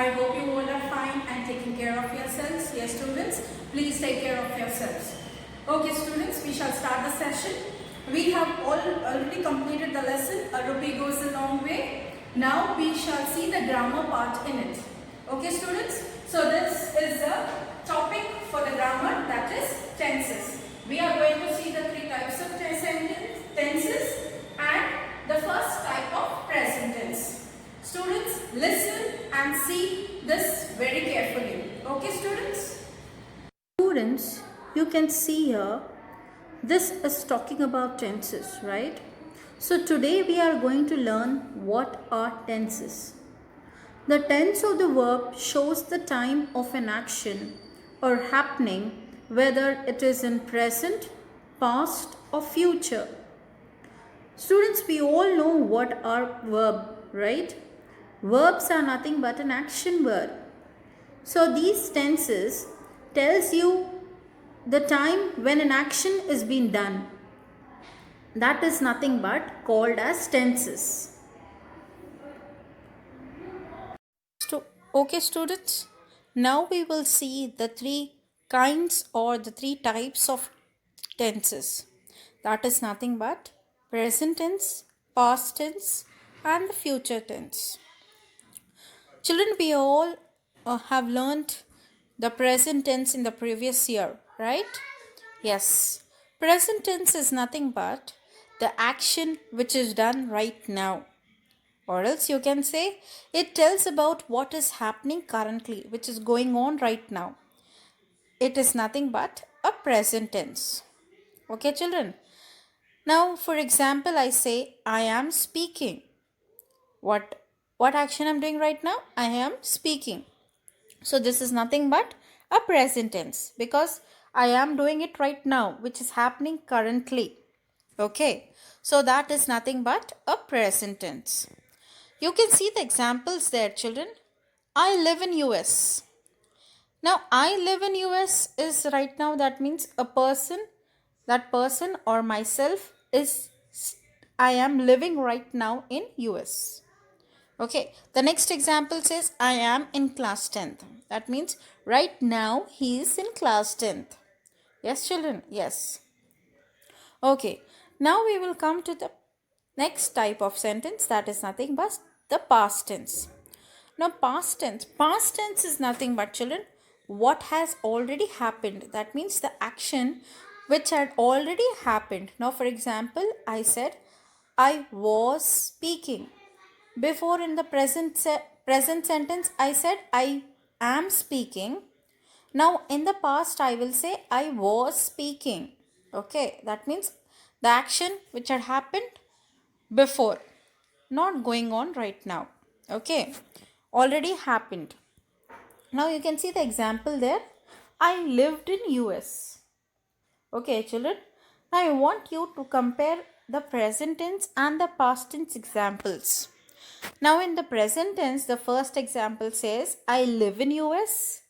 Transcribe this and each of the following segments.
I hope you all are fine and taking care of yourselves. Yes, students, please take care of yourselves. Okay, students, we shall start the session. We have already completed the lesson. A rupee goes a long way. Now we shall see the grammar part in it. Okay, students. So this is the topic for the grammar, that is tenses. We are going to see the three types of tenses and the first type of present tense. Students, listen and see this very carefully. Okay, students? Students, you can see here, this is talking about tenses, right? So today we are going to learn what are tenses. The tense of the verb shows the time of an action or happening, whether it is in present, past or future. Students, we all know what are verb, right? Verbs are nothing but an action word. So these tenses tells you the time when an action is being done. That is nothing but called as tenses. Okay, students, now we will see the three kinds or the three types of tenses. That is nothing but present tense, past tense and the future tense. Children, we all have learned the present tense in the previous year, right? Yes. Present tense is nothing but the action which is done right now. Or else you can say it tells about what is happening currently, which is going on right now. It is nothing but a present tense. Okay, children? Now, for example, I say I am speaking. What action I'm doing right now? I am speaking. So this is nothing but a present tense because I am doing it right now, which is happening currently. Okay, so that is nothing but a present tense. You can see the examples there, children. I live in US. Now I live in US is right now, that means a person, that person or myself is, I am living right now in US. Okay, the next example says I am in class 10th. That means right now he is in class 10th. Yes, children? Yes. Okay, now we will come to the next type of sentence, that is nothing but the past tense. Now, past tense is nothing but, children, what has already happened. That means the action which had already happened. Now, for example, I said I was speaking. Before, in the present sentence, I said I am speaking. Now in the past I will say I was speaking. Okay, that means the action which had happened before, not going on right now. Okay, already happened. Now you can see the example there. I lived in US. Okay, children, I want you to compare the present tense and the past tense examples. Now in the present tense, the first example says I live in US.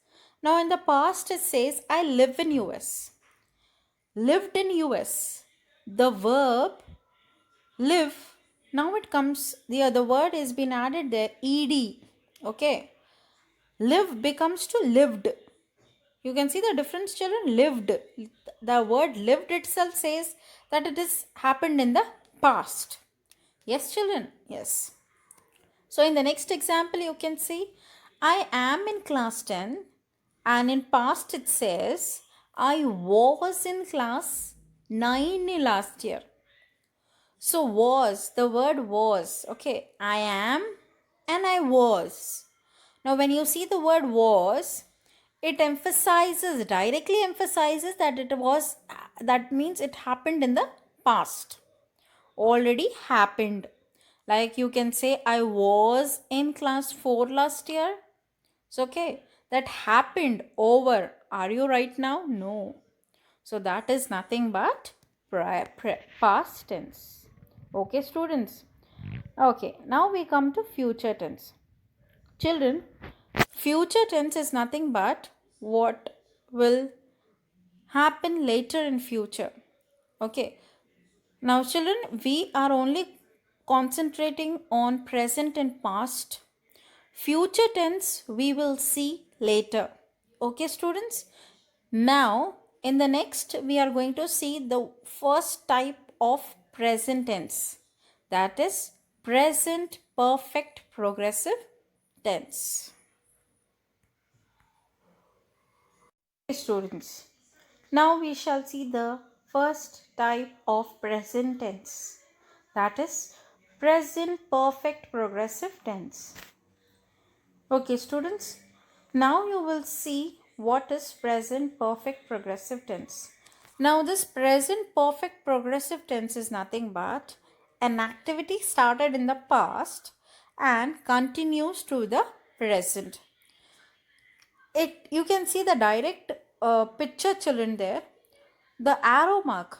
Now in the past it says I live in US. Lived in US. The verb live. Now it comes, the other word has been added there, ed. Okay. Live becomes to lived. You can see the difference, children. Lived. The word lived itself says that it is happened in the past. Yes, children? Yes. So in the next example, you can see I am in class 10 and in past it says I was in class 9 last year. So was, the word was, okay, I am and I was. Now when you see the word was, it emphasizes, directly emphasizes that it was, that means it happened in the past, already happened. Like you can say I was in class 4 last year. So okay, that happened over. Are you right now? No. So that is nothing but past tense. Okay, students. Okay, now we come to future tense. Children, future tense is nothing but what will happen later in future. Okay. Now, children, we are only concentrating on present and past. Future tense we will see later. Okay, students? Now, in the next, we are going to see the first type of present tense. That is present perfect progressive tense. Okay, students. Now we shall see the first type of present tense. That is present perfect progressive tense. Okay, students. Now you will see what is present perfect progressive tense. Now this present perfect progressive tense is nothing but an activity started in the past and continues to the present. You can see the direct picture, children, there. The arrow mark.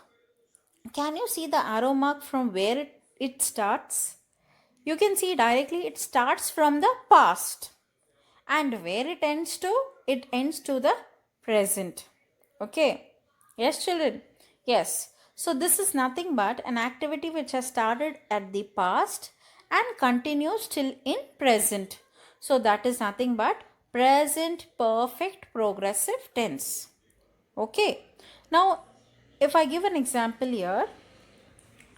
Can you see the arrow mark from where it starts? You can see directly it starts from the past. And where it ends to? It ends to the present. Okay. Yes, children. Yes. So this is nothing but an activity which has started at the past and continues till in present. So that is nothing but present perfect progressive tense. Okay. Now, if I give an example here,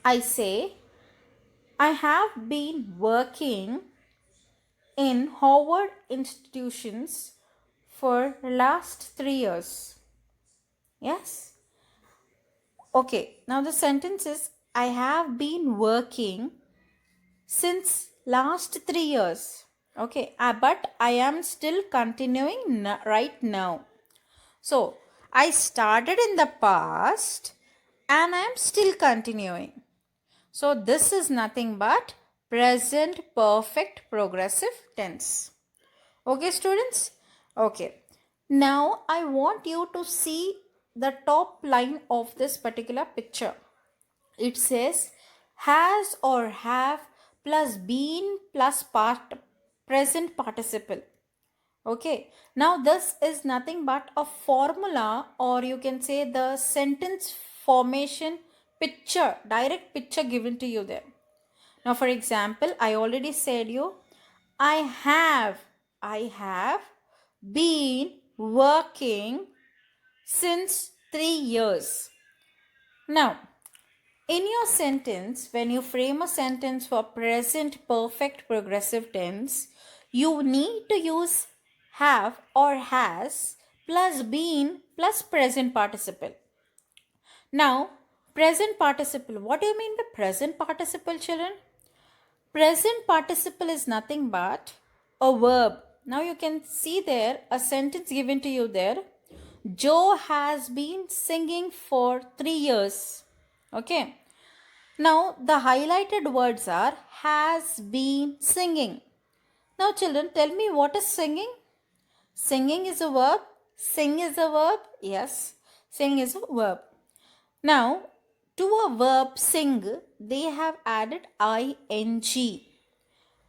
I say, I have been working in Howard institutions for last 3 years. Yes. Okay. Now the sentence is, I have been working since last 3 years. Okay. But I am still continuing right now. So I started in the past and I am still continuing. So this is nothing but present perfect progressive tense. Okay, students? Okay. Now I want you to see the top line of this particular picture. It says has or have plus been plus present participle. Okay. Now this is nothing but a formula, or you can say the sentence formation picture, direct picture given to you there. Now for example, I already said you, I have been working since 3 years. Now, in your sentence, when you frame a sentence for present perfect progressive tense, you need to use have or has plus been plus present participle. Now, present participle. What do you mean by present participle, children? Present participle is nothing but a verb. Now you can see there a sentence given to you there. Joe has been singing for 3 years. Okay. Now the highlighted words are has been singing. Now children, tell me, what is singing? Singing is a verb. Sing is a verb. Yes. Sing is a verb. Now to a verb sing, they have added ing.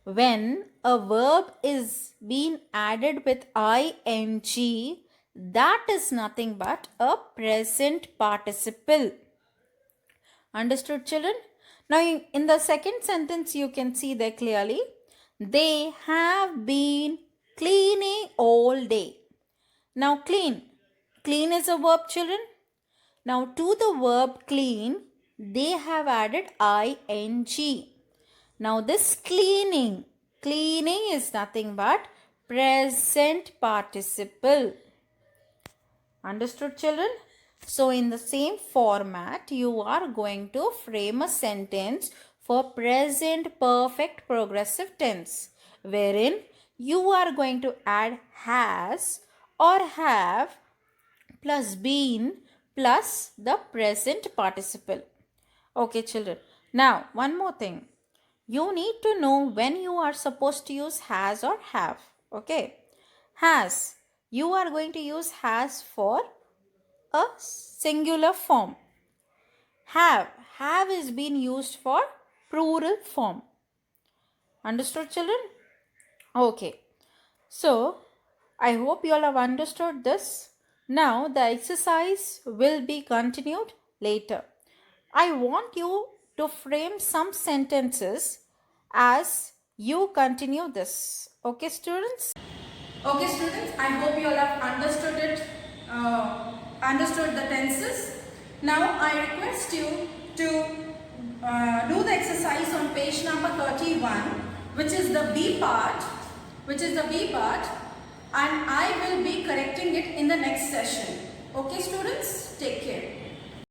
When a verb is being added with ing, that is nothing but a present participle. Understood, children? Now, in the second sentence, you can see there clearly, they have been cleaning all day. Now, clean. Clean is a verb, children. Now, to the verb clean, they have added ing. Now this cleaning is nothing but present participle. Understood, children? So in the same format, you are going to frame a sentence for present perfect progressive tense, wherein you are going to add has or have plus been plus the present participle. Okay, children. Now, one more thing. You need to know when you are supposed to use has or have. Okay. Has. You are going to use has for a singular form. Have. Have is being used for plural form. Understood, children? Okay. So, I hope you all have understood this. Now, the exercise will be continued later. I want you to frame some sentences as you continue this. Okay, students? Okay, students, I hope you all have understood it, understood the tenses. Now, I request you to do the exercise on page number 31, which is the B part, and I will be correcting it in the next session. Okay, students, take care.